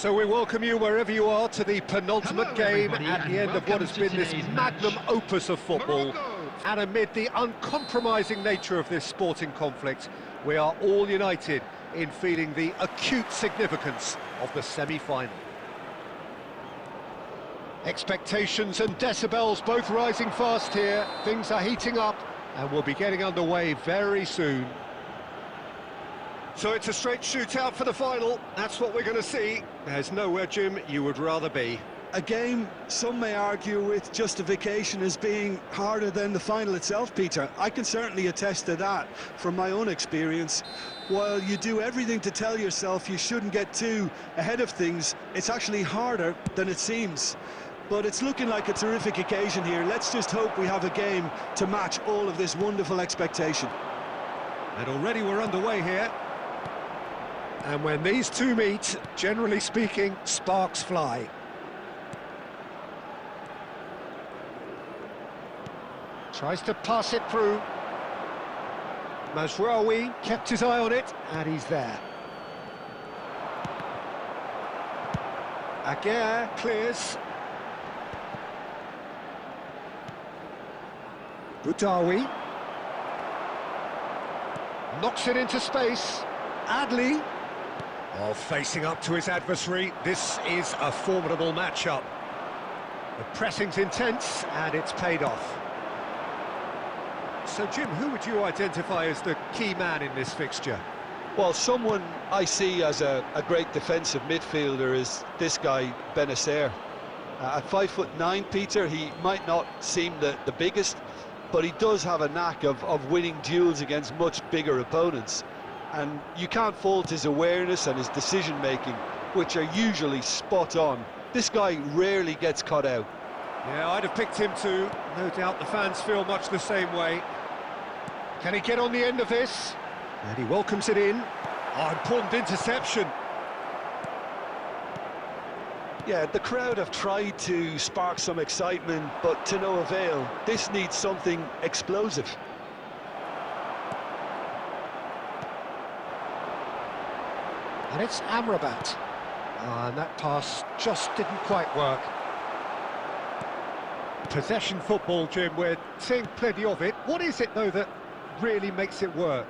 So we welcome you wherever you are to the penultimate game at the end of what has been this magnum opus of football. Morocco. And amid the uncompromising nature of this sporting conflict, we are all united in feeling the acute significance of the semi-final. Expectations and decibels both rising fast here. Things are heating up and we'll be getting underway very soon. So it's a straight shootout for the final. That's what we're going to see. There's nowhere, Jim, you would rather be. A game some may argue with justification as being harder than the final itself, Peter. I can certainly attest to that from my own experience. While you do everything to tell yourself you shouldn't get too ahead of things, it's actually harder than it seems. But it's looking like a terrific occasion here. Let's just hope we have a game to match all of this wonderful expectation. And already we're underway here. And when these two meet, generally speaking, sparks fly. Tries to pass it through. Mazraoui kept his eye on it, and he's there. Aguirre clears. Boudaoui knocks it into space. Adli. Oh, facing up to his adversary, this is a formidable matchup. The pressing's intense, and it's paid off. So, Jim, who would you identify as the key man in this fixture? Well, someone I see as a great defensive midfielder is this guy, Benacer. At 5'9", Peter, he might not seem the biggest, but he does have a knack of winning duels against much bigger opponents. And you can't fault his awareness and his decision-making, which are usually spot on. This guy rarely gets caught out. Yeah, I'd have picked him too. No doubt the fans feel much the same way. Can he get on the end of this? And he welcomes it in. Oh, important interception. Yeah, the crowd have tried to spark some excitement, but to no avail. This needs something explosive. And it's Amrabat. And that pass just didn't quite work. Possession football, Jim, we're seeing plenty of it. What is it, though, that really makes it work?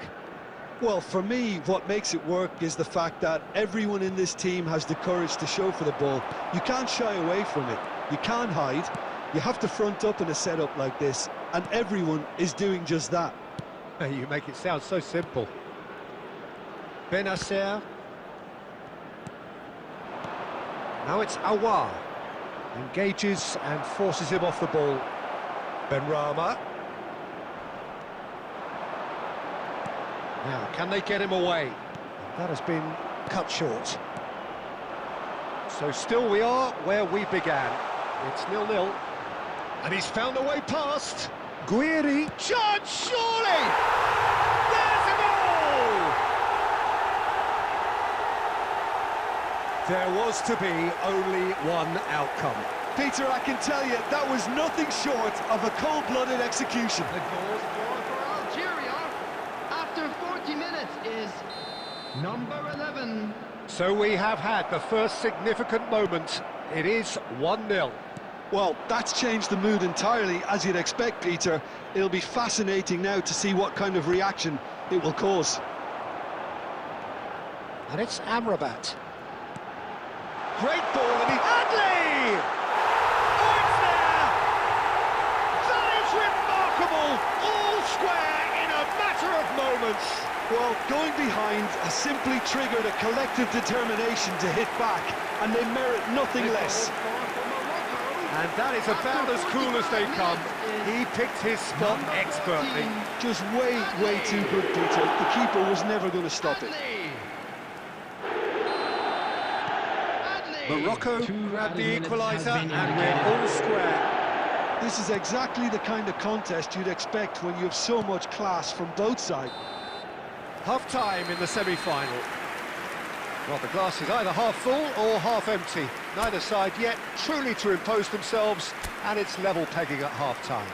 Well, for me, what makes it work is the fact that everyone in this team has the courage to show for the ball. You can't shy away from it. You can't hide. You have to front up in a setup like this, and everyone is doing just that. You make it sound so simple. Benacer. Now it's Aouar. Engages and forces him off the ball. Benrahma. Now, can they get him away? That has been cut short. So still we are where we began. It's 0-0. And he's found a way past. Guiri. Chance, surely! There's a goal! There was to be only one outcome. Peter, I can tell you, that was nothing short of a cold-blooded execution. The goal scorer for Algeria after 40 minutes is number 11. So we have had the first significant moment. It is 1-0. Well, that's changed the mood entirely, as you'd expect, Peter. It'll be fascinating now to see what kind of reaction it will cause. And it's Amrabat. Great ball, and he... Adli! Oh, it's there! That is remarkable! All square in a matter of moments. Well, going behind has simply triggered a collective determination to hit back, and they merit nothing less. And that is about as cool as they come. He picked his spot expertly. Just way too good, Peter. The keeper was never going to stop it. Morocco grabbed the equaliser, and we're all square. This is exactly the kind of contest you'd expect when you have so much class from both sides. Half-time in the semi-final. Well, the glass is either half full or half empty. Neither side yet truly to impose themselves, and it's level pegging at half-time.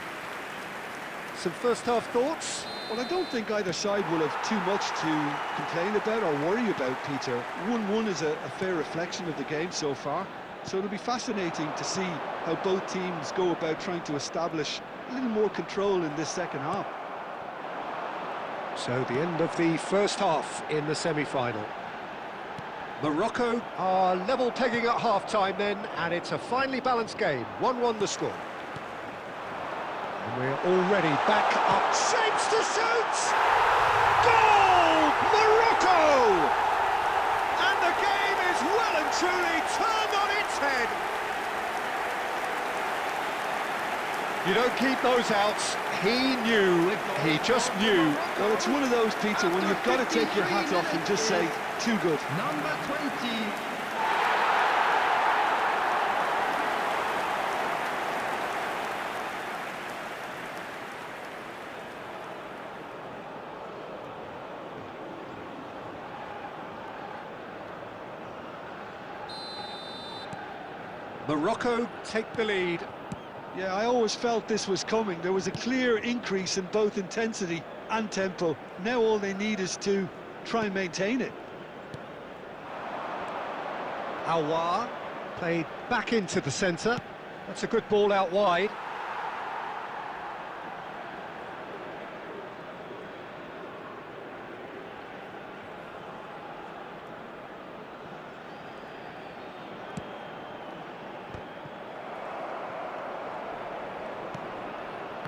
Some first-half thoughts? Well, I don't think either side will have too much to complain about or worry about, Peter. 1-1 is a fair reflection of the game so far, so it'll be fascinating to see how both teams go about trying to establish a little more control in this second half. So the end of the first half in the semi-final. Morocco are level pegging at half-time then, and it's a finely balanced game. 1-1 the score. And we're already back up. Shapes to shoot! Goal! Morocco! And the game is well and truly turned on its head. You don't keep those outs. He knew, he just knew. Well, it's one of those, Peter, when you've got to take your hat off and just say, too good. Number 20. Morocco take the lead. Yeah, I always felt this was coming. There was a clear increase in both intensity and tempo. Now all they need is to try and maintain it. Awar played back into the centre. That's a good ball out wide.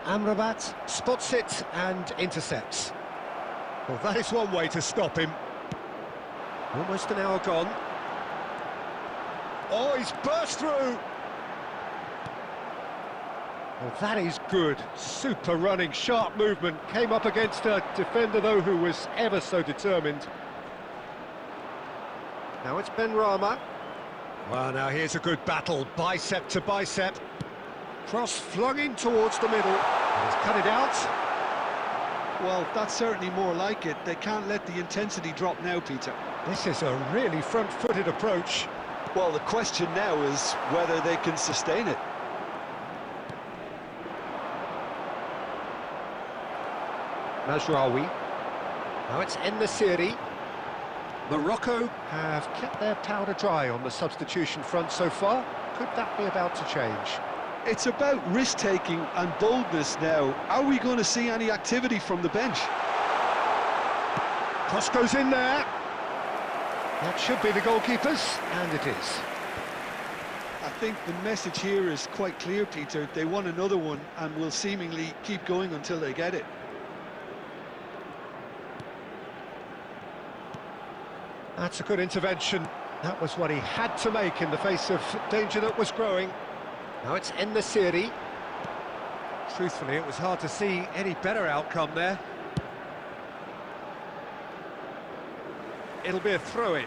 Amrabat spots it and intercepts. Well, that is one way to stop him. Almost an hour gone. Oh, he's burst through! Well, that is good. Super running, sharp movement. Came up against a defender, though, who was ever so determined. Now it's Benrahma. Well, now here's a good battle, bicep to bicep. Cross flung in towards the middle. He's cut it out. Well, that's certainly more like it. They can't let the intensity drop now, Peter. This is a really front-footed approach. Well, the question now is whether they can sustain it. Mazraoui. Now it's En-Nesyri. Morocco have kept their powder dry on the substitution front so far. Could that be about to change? It's about risk-taking and boldness now. Are we going to see any activity from the bench? Cross goes in there. That should be the goalkeepers, and it is. I think the message here is quite clear, Peter. They want another one and will seemingly keep going until they get it. That's a good intervention. That was what he had to make in the face of danger that was growing. Now it's En-Nesyri. Truthfully, it was hard to see any better outcome there. It'll be a throw-in.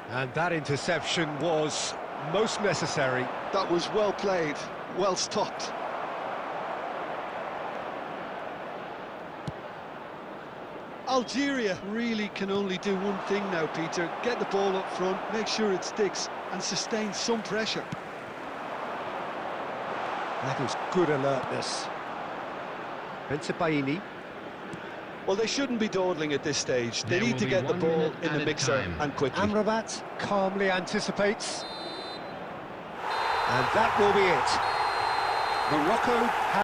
And that interception was most necessary. That was well played, well stopped. Algeria really can only do one thing now, Peter. Get the ball up front, make sure it sticks, and sustain some pressure. That is good alertness. Bensebaini. Well, they shouldn't be dawdling at this stage. They need to get the ball in the mixer and quickly. Amrabat calmly anticipates. And that will be it. Morocco